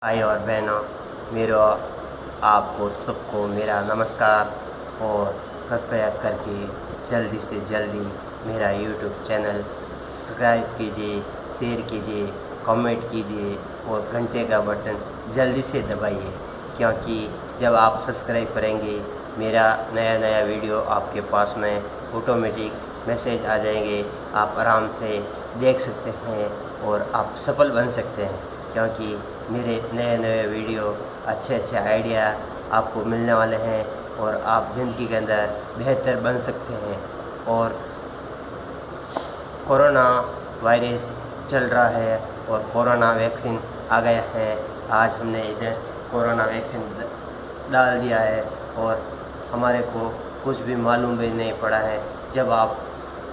भाई और बहनों, मेरा आपको सबको मेरा नमस्कार। और कृपया करके जल्दी से जल्दी मेरा यूट्यूब चैनल सब्सक्राइब कीजिए, शेयर कीजिए, कमेंट कीजिए और घंटे का बटन जल्दी से दबाइए, क्योंकि जब आप सब्सक्राइब करेंगे मेरा नया नया वीडियो आपके पास में ऑटोमेटिक मैसेज आ जाएंगे। आप आराम से देख सकते हैं और आप सफल बन सकते हैं, क्योंकि मेरे नए नए वीडियो अच्छे अच्छे आइडिया आपको मिलने वाले हैं और आप ज़िंदगी के अंदर बेहतर बन सकते हैं। और कोरोना वायरस चल रहा है और कोरोना वैक्सीन आ गया है। आज हमने इधर कोरोना वैक्सीन डाल दिया है और हमारे को कुछ भी मालूम भी नहीं पड़ा है। जब आप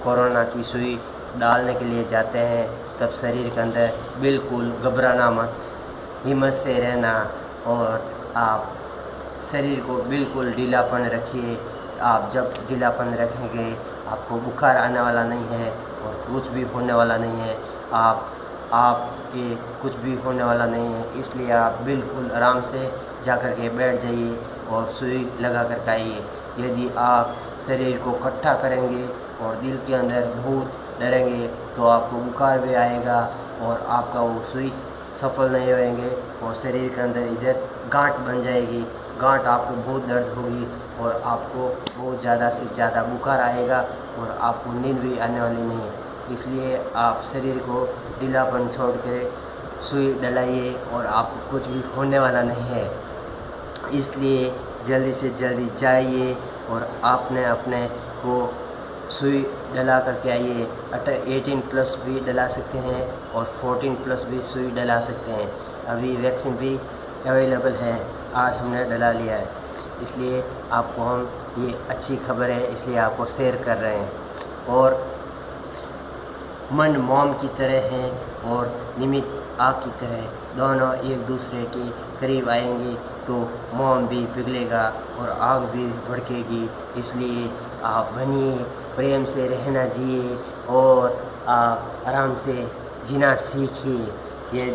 कोरोना की सुई डालने के लिए जाते हैं तब शरीर के अंदर बिल्कुल घबराना मत, हिम्मत से रहना और आप शरीर को बिल्कुल ढीलापन रखिए। आप जब ढीलापन रखेंगे आपको बुखार आने वाला नहीं है और कुछ भी होने वाला नहीं है। आपके कुछ भी होने वाला नहीं है, इसलिए आप बिल्कुल आराम से जा कर के बैठ जाइए और सुई लगा कर आइए। यदि आप शरीर को इकट्ठा करेंगे और दिल के अंदर बहुत डरेंगे तो आपको बुखार भी आएगा और आपका वो सुई सफल नहीं होएंगे और शरीर के अंदर इधर गांठ बन जाएगी। गांठ आपको बहुत दर्द होगी और आपको बहुत ज़्यादा से ज़्यादा बुखार आएगा और आपको नींद भी आने वाली नहीं है। इसलिए आप शरीर को ढीलापन छोड़ के सुई डलाइए और आपको कुछ भी होने वाला नहीं है। इसलिए जल्दी से जल्दी जाइए और आपने अपने को सुई डला करके आइए। 18+ भी डला सकते हैं और 14+ भी सुई डला सकते हैं। अभी वैक्सीन भी अवेलेबल है, आज हमने डला लिया है। इसलिए आपको हम ये अच्छी खबर है, इसलिए आपको शेयर कर रहे हैं। और मन मोम की तरह है और निमित्त आग की तरह, दोनों एक दूसरे के करीब आएंगे तो मोम भी पिघलेगा और आग भी भड़केगी। इसलिए आप बनिए, प्रेम से रहना जिए और आप आराम से जीना सीखिए। ये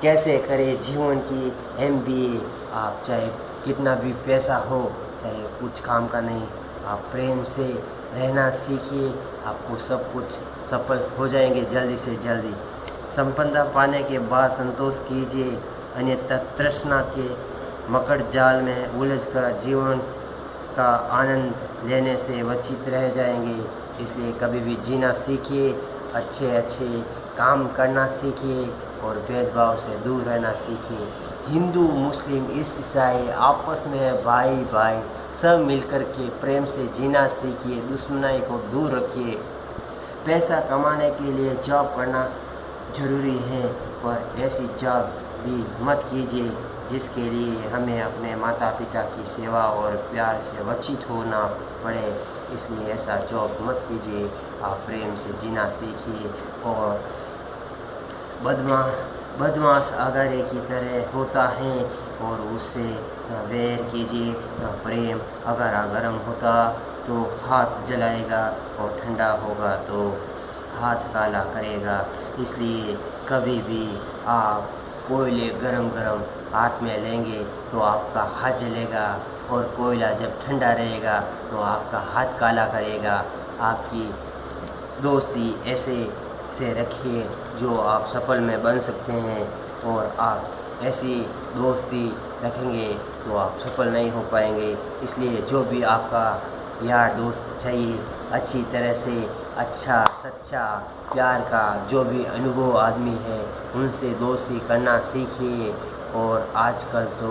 कैसे करें जीवन की MBA। आप चाहे कितना भी पैसा हो, चाहे कुछ काम का नहीं, आप प्रेम से रहना सीखिए, आपको सब कुछ सफल हो जाएंगे जल्दी से जल्दी। संपन्नता पाने के बाद संतोष कीजिए, अन्यथा तृष्णा के मकड़ जाल में उलझकर जीवन का आनंद लेने से वंचित रह जाएंगे। इसलिए कभी भी जीना सीखिए, अच्छे अच्छे काम करना सीखिए और भेदभाव से दूर रहना सीखिए। हिंदू मुस्लिम ईसाई आपस में भाई भाई सब मिलकर के प्रेम से जीना सीखिए, दुश्मनाई को दूर रखिए। पैसा कमाने के लिए जॉब करना ज़रूरी है, पर ऐसी जॉब भी मत कीजिए जिसके लिए हमें अपने माता पिता की सेवा और प्यार से वंचित होना पड़े। इसलिए ऐसा जॉब मत कीजिए, आप प्रेम से जीना सीखिए। और बदमाश अगारे की तरह होता है और उससे वैर कीजिए। प्रेम अगारा गर्म होता तो हाथ जलाएगा और ठंडा होगा तो हाथ काला करेगा। इसलिए कभी भी आप कोयले गरम गरम हाथ में लेंगे तो आपका हाथ जलेगा और कोयला जब ठंडा रहेगा तो आपका हाथ काला करेगा। आपकी दोस्ती ऐसे से रखिए जो आप सफल में बन सकते हैं, और आप ऐसी दोस्ती रखेंगे तो आप सफल नहीं हो पाएंगे। इसलिए जो भी आपका यार दोस्त चाहिए, अच्छी तरह से अच्छा सच्चा प्यार का जो भी अनुभव आदमी है, उनसे दोस्ती करना सीखिए। और आजकल तो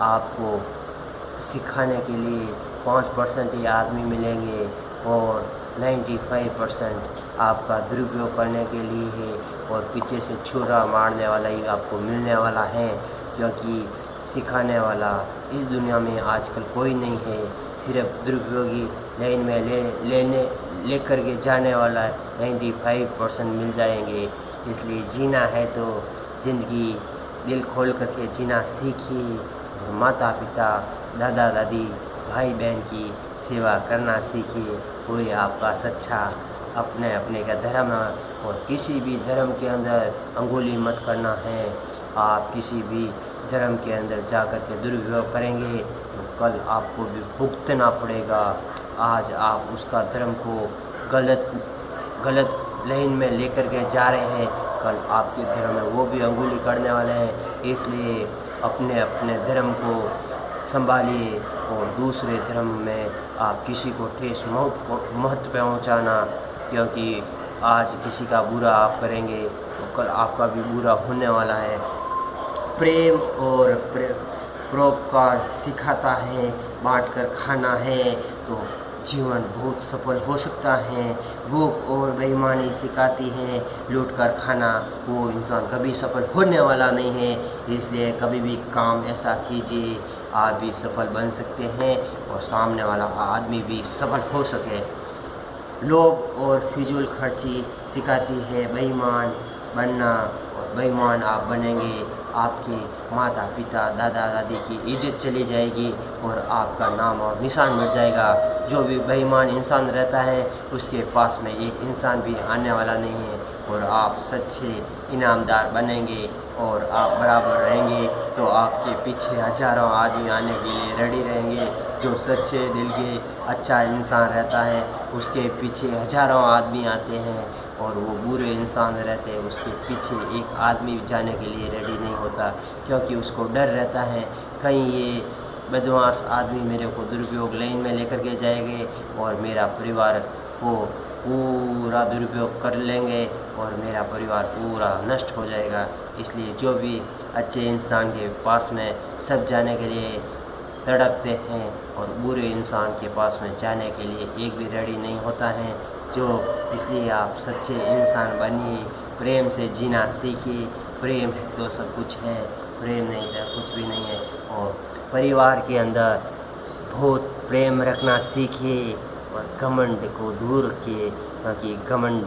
आपको सिखाने के लिए 5% ही आदमी मिलेंगे और 95% आपका दुरुपयोग करने के लिए है और पीछे से छुरा मारने वाला ही आपको मिलने वाला है, क्योंकि सिखाने वाला इस दुनिया में आजकल कोई नहीं है। सिर्फ दुरुपयोगी लाइन में लेकर के जाने वाला 95% मिल जाएंगे। इसलिए जीना है तो ज़िंदगी दिल खोल करके जीना सीखिए और माता पिता दादा दादी भाई बहन की सेवा करना सीखिए। कोई आपका सच्चा अपने अपने का धर्म है और किसी भी धर्म के अंदर अंगुली मत करना है। आप किसी भी धर्म के अंदर जा कर के दुरुपयोग करेंगे तो कल आपको भी भुगतना पड़ेगा। आज आप उसका धर्म को गलत लाइन में लेकर के जा रहे हैं, कल आपके धर्म में वो भी अंगुली करने वाले हैं। इसलिए अपने अपने धर्म को संभालिए और दूसरे धर्म में आप किसी को ठेस महत्व पहुँचाना, क्योंकि आज किसी का बुरा आप करेंगे तो कल आपका भी बुरा होने वाला है। प्रेम और परोपकार सिखाता है, बांटकर खाना है तो जीवन बहुत सफल हो सकता है। भूख और बेईमानी सिखाती है, लूट कर खाना वो इंसान कभी सफल होने वाला नहीं है। इसलिए कभी भी काम ऐसा कीजिए आप भी सफल बन सकते हैं और सामने वाला आदमी भी सफल हो सके। लोभ और फिजूल खर्ची सिखाती है बेईमान बनना, और बेईमान आप बनेंगे आपके माता पिता दादा दादी की इज्जत चली जाएगी और आपका नाम और निशान मिट जाएगा। जो भी बेईमान इंसान रहता है उसके पास में एक इंसान भी आने वाला नहीं है, और आप सच्चे इनामदार बनेंगे और आप बराबर रहेंगे तो आपके पीछे हजारों आदमी आने के लिए रेडी रहेंगे। जो सच्चे दिल के अच्छा इंसान रहता है उसके पीछे हजारों आदमी आते हैं, और वो बुरे इंसान रहते हैं उसके पीछे एक आदमी जाने के लिए रेडी नहीं होता, क्योंकि उसको डर रहता है कहीं ये बदमाश आदमी मेरे को दुरुपयोग लाइन में लेकर के जाएंगे और मेरा परिवार को पूरा दुरुपयोग कर लेंगे और मेरा परिवार पूरा नष्ट हो जाएगा। इसलिए जो भी अच्छे इंसान के पास में सब जाने के लिए तड़पते हैं और बुरे इंसान के पास में जाने के लिए एक भी रेडी नहीं होता है। इसलिए आप सच्चे इंसान बनिए, प्रेम से जीना सीखिए। प्रेम तो सब कुछ है, प्रेम नहीं तो कुछ भी नहीं है। और परिवार के अंदर बहुत प्रेम रखना सीखिए और घमंड को दूर रखिए, क्योंकि घमंड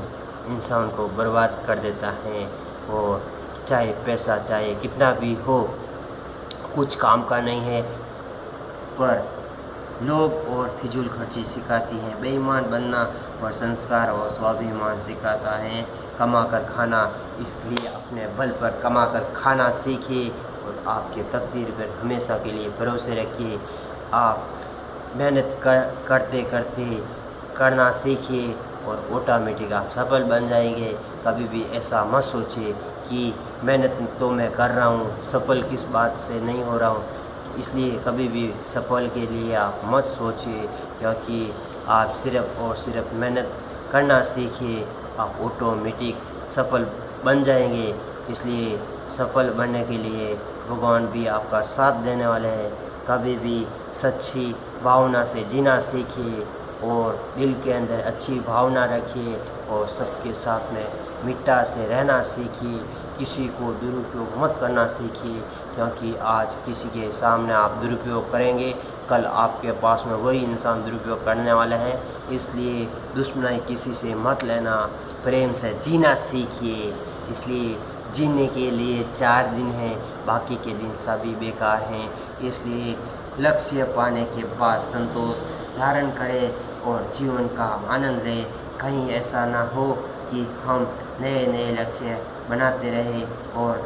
इंसान को बर्बाद कर देता है। और चाहे पैसा चाहे कितना भी हो कुछ काम का नहीं है, पर लोभ और फिजूल खर्ची सिखाती है बेईमान बनना, और संस्कार और स्वाभिमान सिखाता है कमा कर खाना। इसलिए अपने बल पर कमा कर खाना सीखिए और आपके तकदीर पर हमेशा के लिए भरोसे रखिए। आप मेहनत करते करते करना सीखिए और ऑटोमेटिक आप सफल बन जाएंगे। कभी भी ऐसा मत सोचिए कि मेहनत तो मैं कर रहा हूँ, सफल किस बात से नहीं हो रहा हूँ। इसलिए कभी भी सफल के लिए आप मत सोचिए, क्योंकि आप सिर्फ और सिर्फ मेहनत करना सीखिए, आप ऑटोमेटिक सफल बन जाएंगे। इसलिए सफल बनने के लिए भगवान भी आपका साथ देने वाले हैं। कभी भी सच्ची भावना से जीना सीखिए और दिल के अंदर अच्छी भावना रखिए और सबके साथ में मिट्टा से रहना सीखिए। किसी को दुरुपयोग मत करना सीखिए, क्योंकि आज किसी के सामने आप दुरुपयोग करेंगे कल आपके पास में वही इंसान दुरुपयोग करने वाले हैं। इसलिए दुश्मनी किसी से मत लेना, प्रेम से जीना सीखिए। इसलिए जीने के लिए 4 दिन हैं, बाकी के दिन सभी बेकार हैं। इसलिए लक्ष्य पाने के बाद संतोष धारण करें और जीवन का आनंद लें। कहीं ऐसा ना हो कि हम नए नए लक्ष्य बनाते रहे और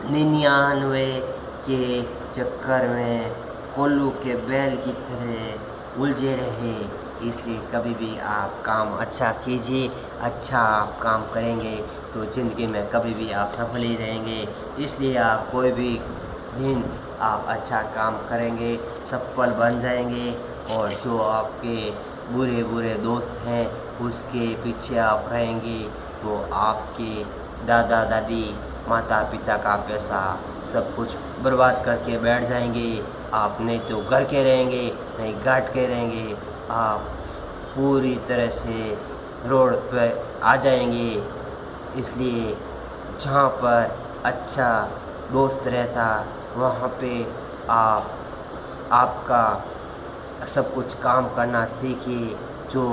99 के चक्कर में कोल्लू के बैल की तरह उलझे रहे। इसलिए कभी भी आप काम अच्छा कीजिए, अच्छा आप काम करेंगे तो ज़िंदगी में कभी भी आप सफल ही रहेंगे। इसलिए आप कोई भी दिन आप अच्छा काम करेंगे सफल बन जाएंगे, और जो आपके बुरे बुरे दोस्त हैं उसके पीछे आप रहेंगे तो आपके दादा दादी माता पिता का पैसा सब कुछ बर्बाद करके बैठ जाएंगे। आप नहीं तो घर के रहेंगे नहीं घाट के रहेंगे, आप पूरी तरह से रोड पर आ जाएंगे। इसलिए जहाँ पर अच्छा दोस्त रहता वहाँ पे आपका सब कुछ काम करना सीखिए। जो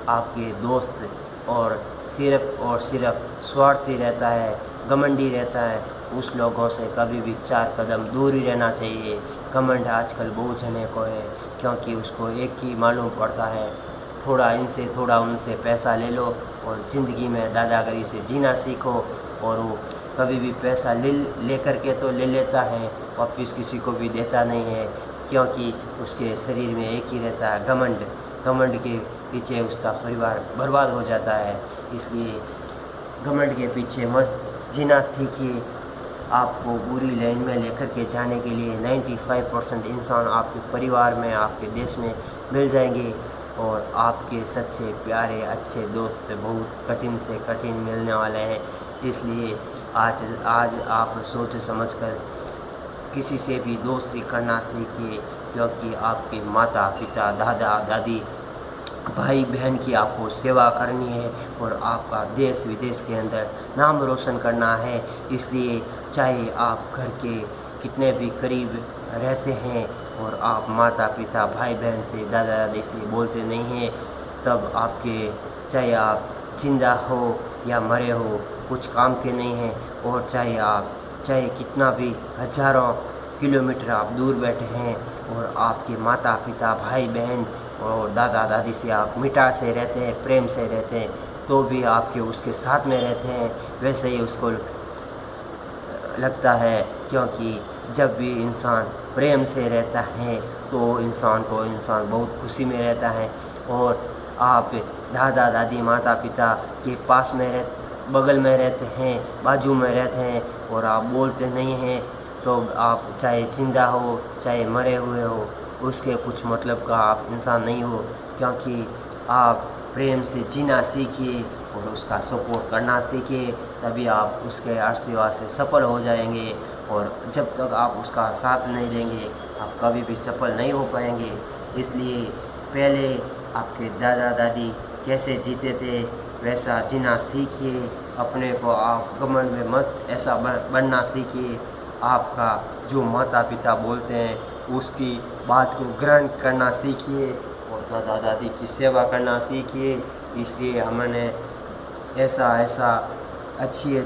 आपके दोस्त और सिर्फ स्वार्थी रहता है, घमंडी रहता है, उस लोगों से कभी भी 4 कदम दूर ही रहना चाहिए। घमंड आजकल बहुत जने को है, क्योंकि उसको एक ही मालूम पड़ता है थोड़ा इनसे थोड़ा उनसे पैसा ले लो और ज़िंदगी में दादागिरी से जीना सीखो। और वो कभी भी पैसा ले करके तो ले लेता है, वापस किसी को भी देता नहीं है, क्योंकि उसके शरीर में एक ही रहता है घमंड। घमंड के पीछे उसका परिवार बर्बाद हो जाता है। इसलिए घमंड के पीछे मत जीना सीखिए। आपको बुरी लाइन में लेकर के जाने के लिए 95% इंसान आपके परिवार में, आपके देश में मिल जाएंगे, और आपके सच्चे प्यारे अच्छे दोस्त बहुत कठिन से कठिन मिलने वाले हैं। इसलिए आज आप सोच समझकर किसी से भी दोस्ती करना सीखिए, क्योंकि आपके माता पिता, दादा दादी, भाई बहन की आपको सेवा करनी है और आपका देश विदेश के अंदर नाम रोशन करना है। इसलिए चाहे आप घर के कितने भी करीब रहते हैं और आप माता पिता, भाई बहन से, दादा दादी से बोलते नहीं हैं, तब आपके, चाहे आप जिंदा हो या मरे हो, कुछ काम के नहीं हैं। और चाहे कितना भी हजारों किलोमीटर आप दूर बैठे हैं और आपके माता पिता, भाई बहन और दादा दादी से आप मिठास से रहते हैं, प्रेम से रहते हैं, तो भी आपके उसके साथ में रहते हैं, वैसे ही उसको लगता है। क्योंकि जब भी इंसान प्रेम से रहता है तो इंसान बहुत खुशी में रहता है। और आप दादा दादी, माता पिता के पास में बगल में रहते हैं, बाजू में रहते हैं, और आप बोलते नहीं हैं, तो आप चाहे जिंदा हो चाहे मरे हुए हो, उसके कुछ मतलब का आप इंसान नहीं हो। क्योंकि आप प्रेम से जीना सीखिए और उसका सपोर्ट करना सीखिए, तभी आप उसके आशीर्वाद से सफल हो जाएंगे। और जब तक आप उसका साथ नहीं देंगे, आप कभी भी सफल नहीं हो पाएंगे। इसलिए पहले आपके दादा दादी कैसे जीते थे वैसा जीना सीखिए। अपने को आप घमंड में मत ऐसा बनना सीखिए। आपका जो माता पिता बोलते हैं उसकी बात को ग्रहण करना सीखिए और दादा दादी की सेवा करना सीखिए। इसलिए हमने ऐसा अच्छी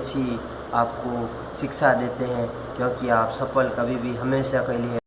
आपको शिक्षा देते हैं, क्योंकि आप सफल कभी भी हमेशा के लिए